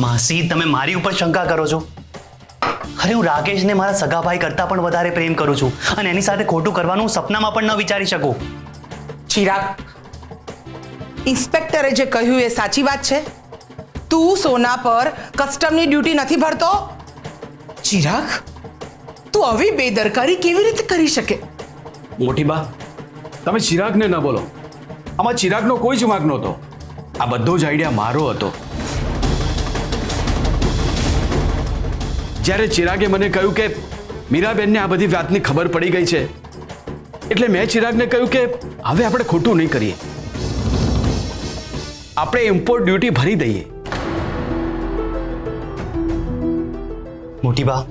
માસી, તમે મારી ઉપર શંકા કરો છો? અરે હું રાકેશને મારા સગા ભાઈ કરતાં પણ વધારે પ્રેમ કરું છું અને એની સાથે ખોટું કરવાનું સપનામાં પણ ન વિચારી શકું. ચિરાગ, ઇન્સ્પેક્ટરે જે કહ્યું એ સાચી વાત છે? તું સોના પર કસ્ટમની ડ્યુટી નથી ભરતો? ચિરાગ, તું આવી બેદરકારી કેવી રીતે કરી શકે? મોટી બા, તમે ચિરાગને ન બોલો. આમાં ચિરાગનો કોઈ જ વાંક નહોતો. આ બધો જ આઈડિયા મારો હતો. જ્યારે ચિરાગે મને કહ્યું કે મીરાબેનને આ બધી વાતની ખબર પડી ગઈ છે, એટલે મેં ચિરાગને કહ્યું કે હવે આપણે ખોટું નહીં કરીએ, આપણે ઇમ્પોર્ટ ડ્યુટી ભરી દઈએ. મોટી બા,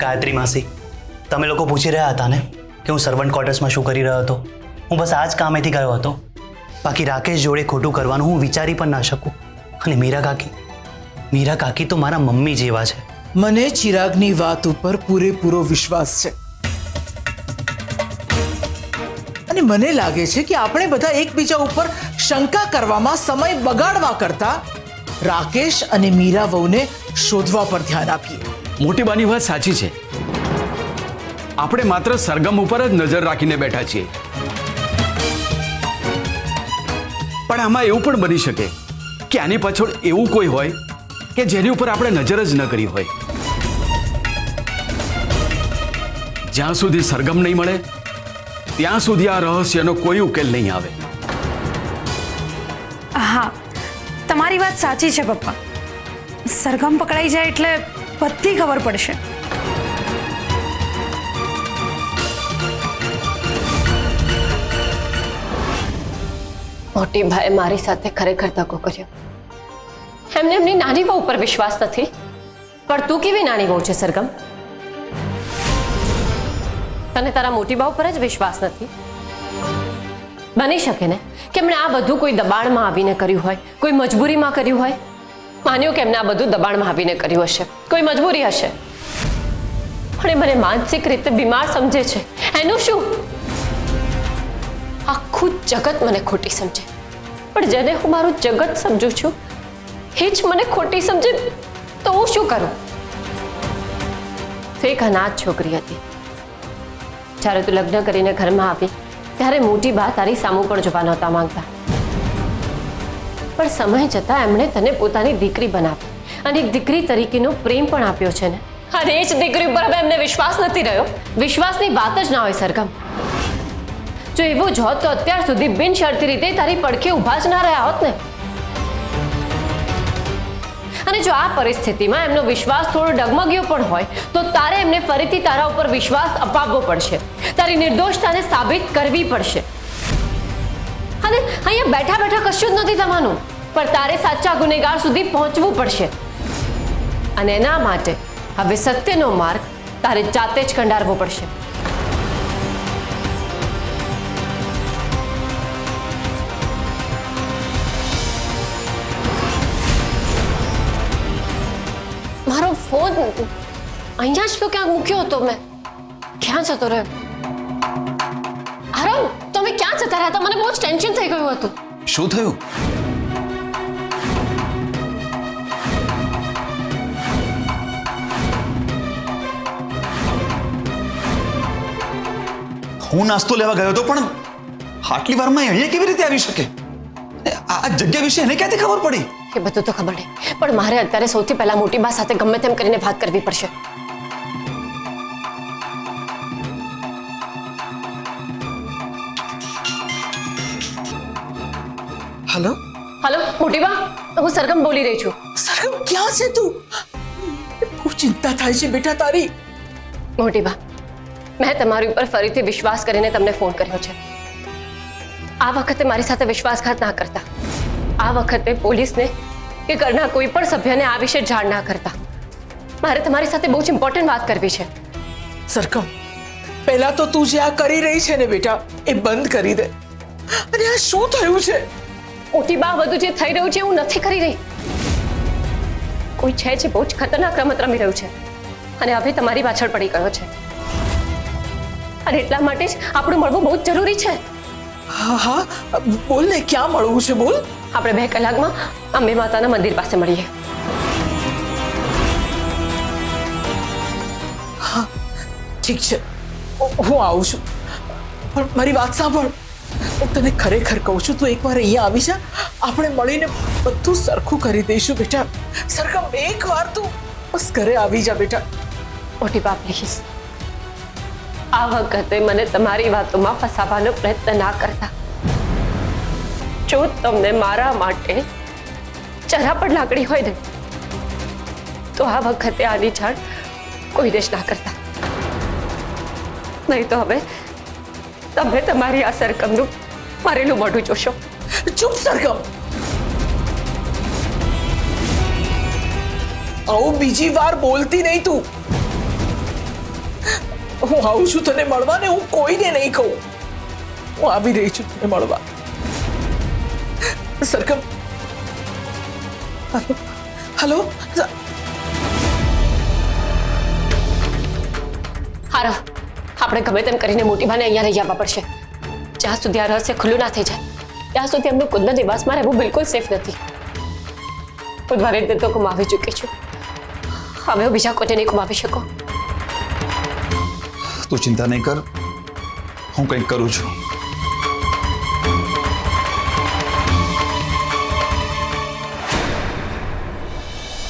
ગાયત્રી માસી, તમે લોકો પૂછી રહ્યા હતા ને કે હું સર્વન્ટ ક્વાર્ટર્સમાં શું કરી રહ્યો હતો? હું બસ આ જ કામેથી ગયો હતો. બાકી રાકેશ જોડે ખોટું કરવાનું હું વિચારી પણ ના શકું. અને મીરા કાકી તો મારા મમ્મી જેવા છે. મને ચિરાગની વાત ઉપર પૂરેપૂરો વિશ્વાસ છે અને મને લાગે છે કે આપણે બધા એકબીજા ઉપર શંકા કરવામાં સમય બગાડવા કરતા રાકેશ અને મીરા વહુને શોધવા પર ધ્યાન આપીએ. મોટી બાની વાત સાચી છે. આપણે માત્ર સરગમ ઉપર જ નજર રાખીને બેઠા છીએ. પણ આમાં એવું પણ બની શકે કે આની પાછળ એવું કોઈ હોય કે જેની ઉપર આપણે નજર જ ન કરી હોય. જ્યાં સુધી સરગમ નહીં મળે ત્યાં સુધી આ રહસ્યનો કોઈ ઉકેલ નહીં આવે. હા, તમારી વાત સાચી છે પપ્પા. સરગમ પકડાઈ જાય એટલે બધી ખબર પડશે. મોટી ભાઈ મારી સાથે ખરેખર ધક્કો કર્યો. એમને એમની નાની વહુ ઉપર વિશ્વાસ નથી. પણ તું કેવી નાની વહુ છે સરગમ? તને તારા મોટી બા ઉપર જ વિશ્વાસ નથી? બની શકે ને કે એમણે આ બધું કોઈ દબાણમાં આવીને કર્યું હોય, કોઈ મજબૂરીમાં કર્યું હોય. માન્યું કે એમને આ બધું દબાણમાં આવીને કર્યું હશે, કોઈ મજબૂરી હશે. પણ એ મને માનસિક રીતે બીમાર સમજે છે. એનું શું? આખું જગત મને ખોટી સમજે, પણ જેને હું મારું જગત સમજુ છું એ જ મને ખોટી સમજે તો હું શું કરું? તો એક અનાથ છોકરી હતી. જ્યારે તું લગ્ન કરીને ઘરમાં આવી ત્યારે મોટી બા તારી સામું પણ જોવા નહોતા માંગતા. પણ સમય જતા એમણે તને પોતાની દીકરી બનાવી અને એક દીકરી તરીકેનો પ્રેમ પણ આપ્યો છે ને. અને એ જ દીકરી ઉપર હવે એમને વિશ્વાસ નથી રહ્યો. વિશ્વાસની વાત જ ના હોય સરગમ. જો એવું જ હોત તો અત્યાર સુધી બિનશરતી રીતે તારી પડખે ઊભા જ ના રહ્યા હોત ને. અને જો આ પરિસ્થિતિમાં એમનો વિશ્વાસ થોડો ડગમગ્યો પણ હોય તો તારે એમને ફરીથી તારા ઉપર વિશ્વાસ અપાવવો પડશે. તારી નિર્દોષતાને સાબિત કરવી પડશે. અને અહીંયા બેઠા બેઠા કશું જ નથી થવાનું, પણ તારે સાચા ગુનેગાર સુધી પહોંચવું પડશે. અને એના માટે હવે સત્યનો માર્ગ તારે જાતે જ કંડારવો પડશે. મારો ફોન અહીંયા જ તો ક્યાંક મૂક્યો હતો મેં. ક્યાં જતો રહ્યો? આરવ, તમે ક્યાં જતા રહ્યા હતા? મને બહુ જ ટેન્શન થઈ ગયું હતું. શું થયું? હું નાસ્તો લેવા ગયો હતો, પણ આટલી વારમાં અહીંયા કેવી રીતે આવી શકે? આ જગ્યા વિશે એને ક્યાંથી ખબર પડી? એ બધું તો ખબર નહીં, પણ મારે અત્યારે સૌથી પહેલા મોટી બા સાથે ગમે તેમ કરીને વાત કરવી પડશે. હલો હલો મોટી બા, હું સરગમ બોલી રહી છું. સરગમ, ક્યાં છે તું? બહુ ચિંતા થાય છે બેટા તારી. મોટી બા, મેં તમારી ઉપર ફરીથી વિશ્વાસ કરીને તમને ફોન કર્યો છે. આ વખતે મારી સાથે વિશ્વાસઘાત ના કરતા. આ વખતે પોલીસને કે ઘરના કોઈ પણ સભ્યને આ વિશે જાણ ના કરતા. મારે તમારી સાથે બહુ જ ઇમ્પોર્ટન્ટ વાત કરવી છે. સરગમ, પહેલા તો તું જે આ કરી રહી છે ને બેટા, એ બંધ કરી દે. અને આ શું થયું છે? મોટી બા, બધું જે થઈ રહ્યું છે હું નથી કરી રહી. કોઈ છે જે બહુ જ ખતરનાક રમત રમી રહ્યું છે અને હવે તમારી પાછળ પડી ગયો છે. અને એટલા માટે જ આપણું મળવું બહુ જ જરૂરી છે. હા હા, બોલ ને, ક્યાં મળવું છે? બોલ. આપણે 2 કલાકમાં અંબે માતાના મંદિર પાસે મળીએ. ઠીક છે, હું આવું છું. પણ મારી વાત સાંભળ, હું તને ખરેખર કહું છું, તું એકવાર અહીંયા આવી જા. આપણે મળીને બધું સરખું કરી દઈશું બેટા. સરગમ, એકવાર તું બસ ઘરે આવી જા બેટા. મોટી બા પ્લીઝ, આ વખતે મને તમારી વાતોમાં ફસાવવાનો પ્રયત્ન ના કરતા. જો તમને મારા માટે જરા પણ લાગણી હોય ને, તો આ વખતે આની જાણ કોઈ દેશ ના કરતા. નહીં તો હવે તમે તમારી આ સરગમનું મારેલું મોઢું જોશો. ચૂપ સરગમ. આવું બીજી વાર બોલતી નહીં તું. હું આવું છું તને મળવા ને હું કોઈને નહીં કહું. હું આવી રહી છું તને મળવા. સરગમ, હલો. હારો, આપણે ગમે તેમ કરીને મોટી બાને અહીંયા લઈ આવવા પડશે. જ્યાં સુધી આ રહસ્ય ખુલ્લું ના થઈ જાય ત્યાં સુધી એમનું કુંદન નિવાસમાં રહેવું બિલકુલ સેફ નથી. બુધવારે રીતે તો ગુમાવી ચૂકી છું. હવે હું બીજા કોઈને નહીં ગુમાવી શકું. તું ચિંતા નહીં કર, હું કંઈક કરું છું.